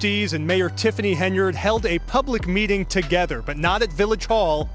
Trustees and Mayor Tiffany Henyard held a public meeting together, but not at Village Hall.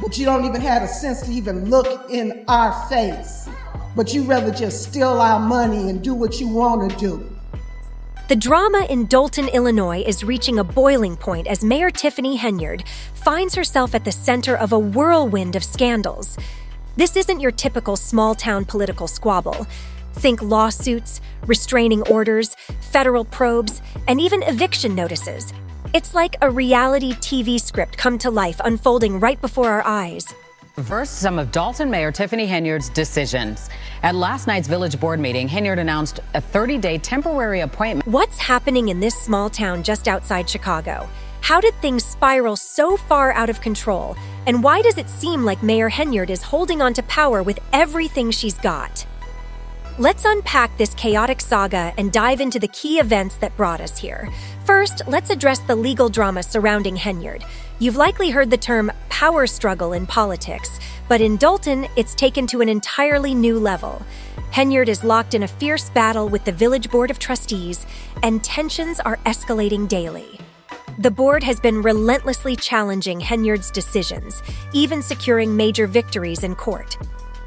But you don't even have a sense to even look in our face. But you rather just steal our money and do what you want to do. The drama in Dolton, Illinois is reaching a boiling point as Mayor Tiffany Henyard finds herself at the center of a whirlwind of scandals. This isn't your typical small-town political squabble. Think lawsuits, restraining orders, federal probes, and even eviction notices. It's like a reality TV script come to life, unfolding right before our eyes. First, some of Dolton Mayor Tiffany Henyard's decisions. At last night's village board meeting, Henyard announced a 30-day temporary appointment. What's happening in this small town just outside Chicago? How did things spiral so far out of control? And why does it seem like Mayor Henyard is holding on to power with everything she's got? Let's unpack this chaotic saga and dive into the key events that brought us here. First, let's address the legal drama surrounding Henyard. You've likely heard the term power struggle in politics, but in Dolton, it's taken to an entirely new level. Henyard is locked in a fierce battle with the Village Board of Trustees, and tensions are escalating daily. The board has been relentlessly challenging Henyard's decisions, even securing major victories in court.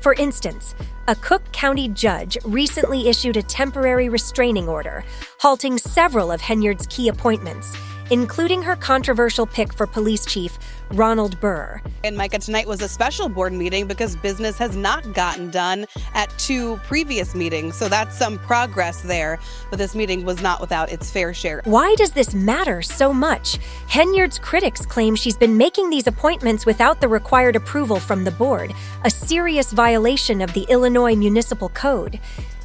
For instance, a Cook County judge recently issued a temporary restraining order, halting several of Henyard's key appointments, including her controversial pick for police chief, Ronald Burr. And Micah, tonight was a special board meeting because business has not gotten done at 2 previous meetings. So that's some progress there, but this meeting was not without its fair share. Why does this matter so much? Henyard's critics claim she's been making these appointments without the required approval from the board, a serious violation of the Illinois Municipal Code.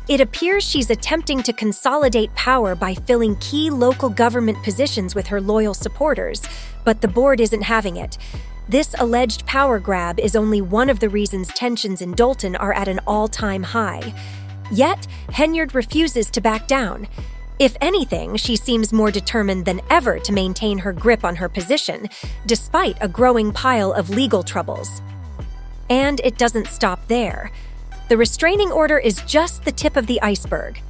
It appears she's attempting to consolidate power by filling key local government positions with her loyal supporters, but the board isn't having it. This alleged power grab is only one of the reasons tensions in Dolton are at an all-time high. Yet, Henyard refuses to back down. If anything, she seems more determined than ever to maintain her grip on her position, despite a growing pile of legal troubles. And it doesn't stop there. The restraining order is just the tip of the iceberg.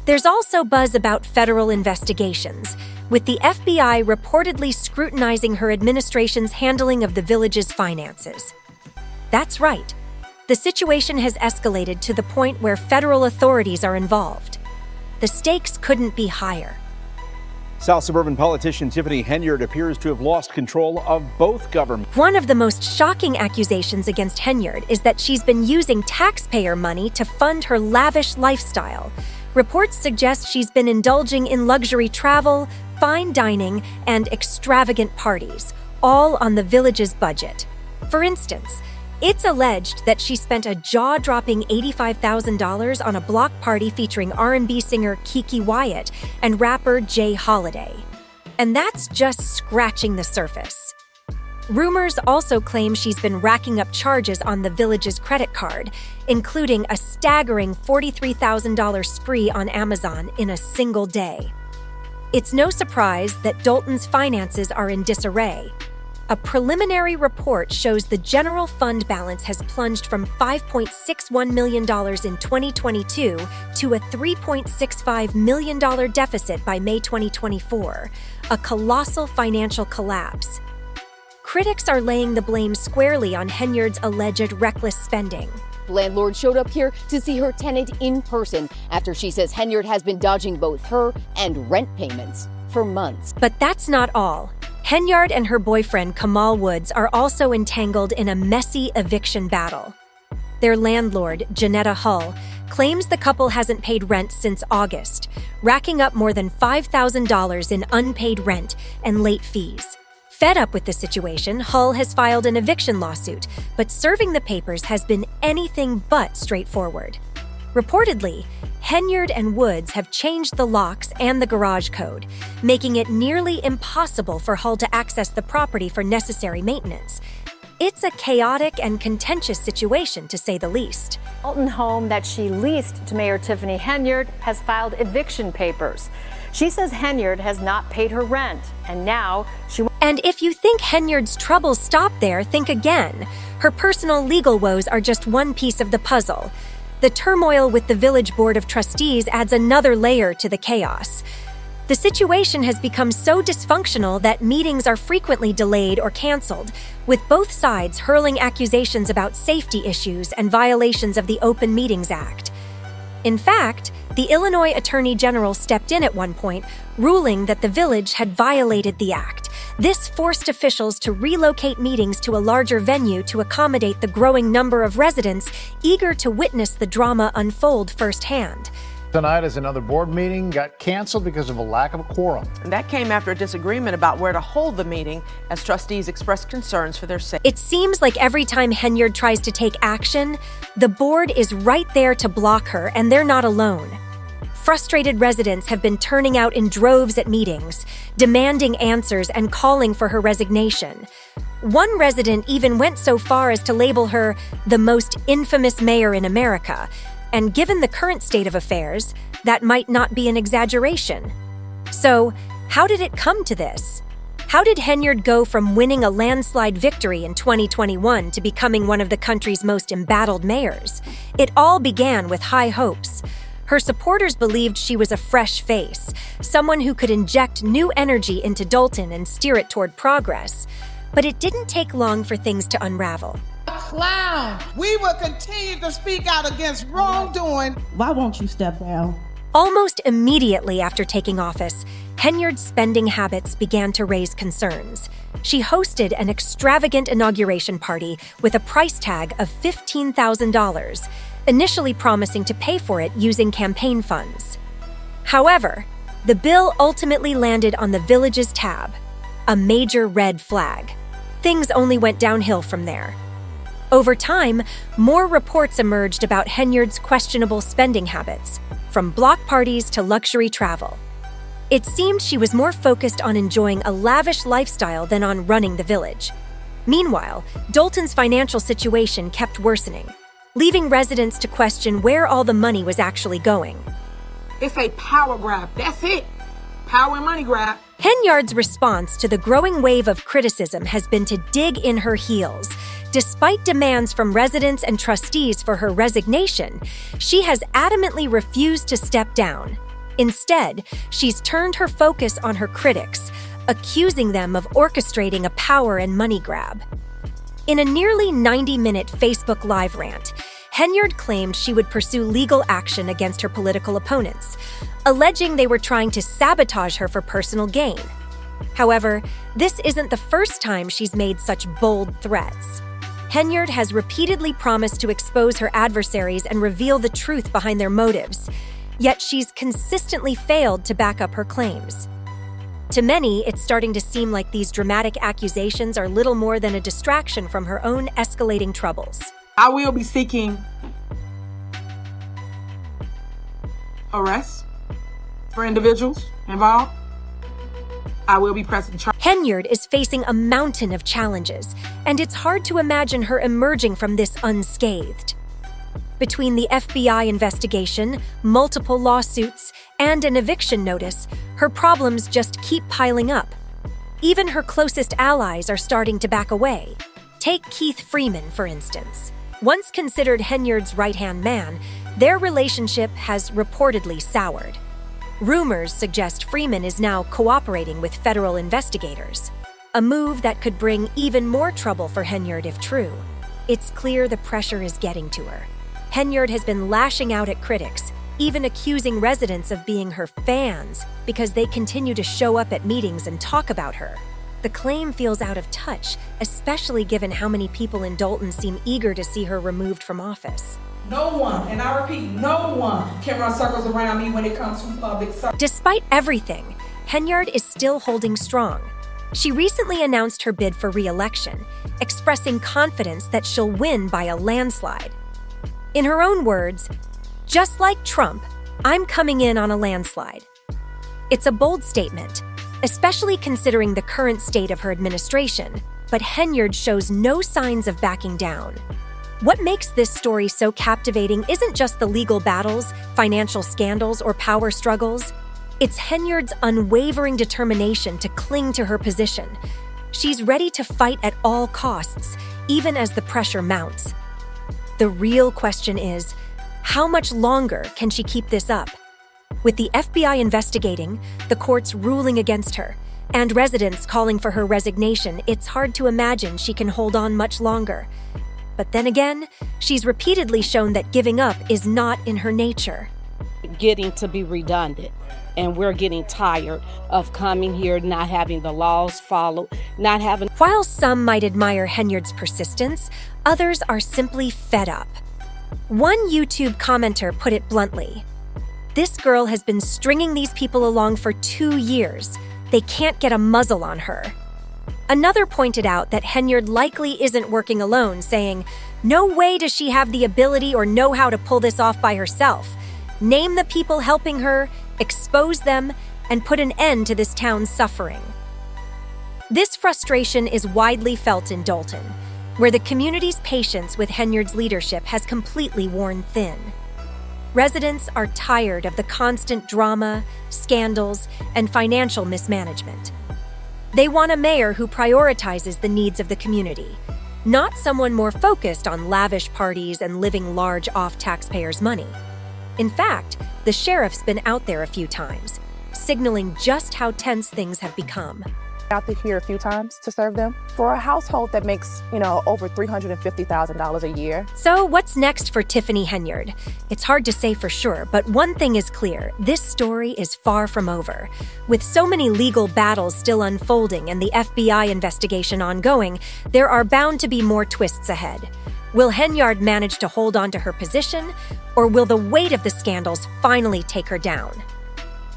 There's also buzz about federal investigations, with the FBI reportedly scrutinizing her administration's handling of the village's finances. That's right. The situation has escalated to the point where federal authorities are involved. The stakes couldn't be higher. South suburban politician Tiffany Henyard appears to have lost control of both governments. One of the most shocking accusations against Henyard is that she's been using taxpayer money to fund her lavish lifestyle. Reports suggest she's been indulging in luxury travel, fine dining, and extravagant parties, all on the village's budget. For instance, it's alleged that she spent a jaw-dropping $85,000 on a block party featuring R&B singer Kiki Wyatt and rapper Jay Holiday. And that's just scratching the surface. Rumors also claim she's been racking up charges on the village's credit card, including a staggering $43,000 spree on Amazon in a single day. It's no surprise that Dolton's finances are in disarray. A preliminary report shows the general fund balance has plunged from $5.61 million in 2022 to a $3.65 million deficit by May 2024, a colossal financial collapse. Critics are laying the blame squarely on Henyard's alleged reckless spending. Landlord showed up here to see her tenant in person after she says Henyard has been dodging both her and rent payments for months. But that's not all. Henyard and her boyfriend, Kamal Woods, are also entangled in a messy eviction battle. Their landlord, Janetta Hull, claims the couple hasn't paid rent since August, racking up more than $5,000 in unpaid rent and late fees. Fed up with the situation, Hull has filed an eviction lawsuit, but serving the papers has been anything but straightforward. Reportedly, Henyard and Woods have changed the locks and the garage code, making it nearly impossible for Hull to access the property for necessary maintenance. It's a chaotic and contentious situation, to say the least. Dolton home that she leased to Mayor Tiffany Henyard has filed eviction papers. She says Henyard has not paid her rent, and now she... And if you think Henyard's troubles stop there, think again. Her personal legal woes are just one piece of the puzzle. The turmoil with the Village Board of Trustees adds another layer to the chaos. The situation has become so dysfunctional that meetings are frequently delayed or canceled, with both sides hurling accusations about safety issues and violations of the Open Meetings Act. In fact, the Illinois Attorney General stepped in at one point, ruling that the village had violated the act. This forced officials to relocate meetings to a larger venue to accommodate the growing number of residents eager to witness the drama unfold firsthand. Tonight, as another board meeting got canceled because of a lack of a quorum. And that came after a disagreement about where to hold the meeting as trustees expressed concerns for their safety. It seems like every time Henyard tries to take action, the board is right there to block her, and they're not alone. Frustrated residents have been turning out in droves at meetings, demanding answers and calling for her resignation. One resident even went so far as to label her the most infamous mayor in America, and given the current state of affairs, that might not be an exaggeration. So, how did it come to this? How did Henyard go from winning a landslide victory in 2021 to becoming one of the country's most embattled mayors? It all began with high hopes. Her supporters believed she was a fresh face, someone who could inject new energy into Dolton and steer it toward progress. But it didn't take long for things to unravel. Clown! We will continue to speak out against wrongdoing. Why won't you step down? Almost immediately after taking office, Henyard's spending habits began to raise concerns. She hosted an extravagant inauguration party with a price tag of $15,000, initially promising to pay for it using campaign funds. However, the bill ultimately landed on the village's tab, a major red flag. Things only went downhill from there. Over time, more reports emerged about Henyard's questionable spending habits, from block parties to luxury travel. It seemed she was more focused on enjoying a lavish lifestyle than on running the village. Meanwhile, Dolton's financial situation kept worsening, leaving residents to question where all the money was actually going. It's a power grab. That's it. Power and money grab. Henyard's response to the growing wave of criticism has been to dig in her heels. Despite demands from residents and trustees for her resignation, she has adamantly refused to step down. Instead, she's turned her focus on her critics, accusing them of orchestrating a power and money grab. In a nearly 90-minute Facebook Live rant, Henyard claimed she would pursue legal action against her political opponents, alleging they were trying to sabotage her for personal gain. However, this isn't the first time she's made such bold threats. Henyard has repeatedly promised to expose her adversaries and reveal the truth behind their motives, yet she's consistently failed to back up her claims. To many, it's starting to seem like these dramatic accusations are little more than a distraction from her own escalating troubles. I will be seeking arrest for individuals involved. I will be pressing charges. Henyard is facing a mountain of challenges, and it's hard to imagine her emerging from this unscathed. Between the FBI investigation, multiple lawsuits, and an eviction notice, her problems just keep piling up. Even her closest allies are starting to back away. Take Keith Freeman, for instance. Once considered Henyard's right-hand man, their relationship has reportedly soured. Rumors suggest Freeman is now cooperating with federal investigators, a move that could bring even more trouble for Henyard if true. It's clear the pressure is getting to her. Henyard has been lashing out at critics, even accusing residents of being her fans because they continue to show up at meetings and talk about her. The claim feels out of touch, especially given how many people in Dolton seem eager to see her removed from office. No one, and I repeat, no one can run circles around me when it comes to public service. Despite everything, Henyard is still holding strong. She recently announced her bid for re-election, expressing confidence that she'll win by a landslide. In her own words, "Just like Trump, I'm coming in on a landslide." It's a bold statement, especially considering the current state of her administration, but Henyard shows no signs of backing down. What makes this story so captivating isn't just the legal battles, financial scandals, or power struggles. It's Henyard's unwavering determination to cling to her position. She's ready to fight at all costs, even as the pressure mounts. The real question is, how much longer can she keep this up? With the FBI investigating, the courts ruling against her, and residents calling for her resignation, it's hard to imagine she can hold on much longer. But then again, she's repeatedly shown that giving up is not in her nature. Getting to be redundant, and we're getting tired of coming here, not having the laws followed, not having... While some might admire Henyard's persistence, others are simply fed up. One YouTube commenter put it bluntly, "This girl has been stringing these people along for 2 years. They can't get a muzzle on her." Another pointed out that Henyard likely isn't working alone, saying, "No way does she have the ability or know how to pull this off by herself. Name the people helping her, expose them, and put an end to this town's suffering." This frustration is widely felt in Dolton, where the community's patience with Henyard's leadership has completely worn thin. Residents are tired of the constant drama, scandals, and financial mismanagement. They want a mayor who prioritizes the needs of the community, not someone more focused on lavish parties and living large off taxpayers' money. In fact, the sheriff's been out there a few times, signaling just how tense things have become. Out here a few times to serve them for a household that makes, over $350,000 a year. So what's next for Tiffany Henyard? It's hard to say for sure, but one thing is clear, this story is far from over. With so many legal battles still unfolding and the FBI investigation ongoing, there are bound to be more twists ahead. Will Henyard manage to hold on to her position, or will the weight of the scandals finally take her down?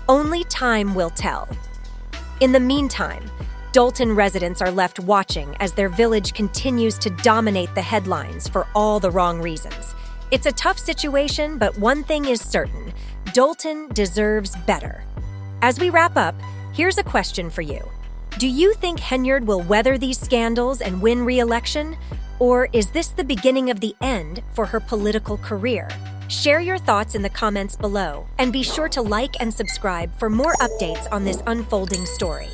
Only time will tell. In the meantime, Dolton residents are left watching as their village continues to dominate the headlines for all the wrong reasons. It's a tough situation, but one thing is certain: Dolton deserves better. As we wrap up, here's a question for you. Do you think Henyard will weather these scandals and win re-election? Or is this the beginning of the end for her political career? Share your thoughts in the comments below, and be sure to like and subscribe for more updates on this unfolding story.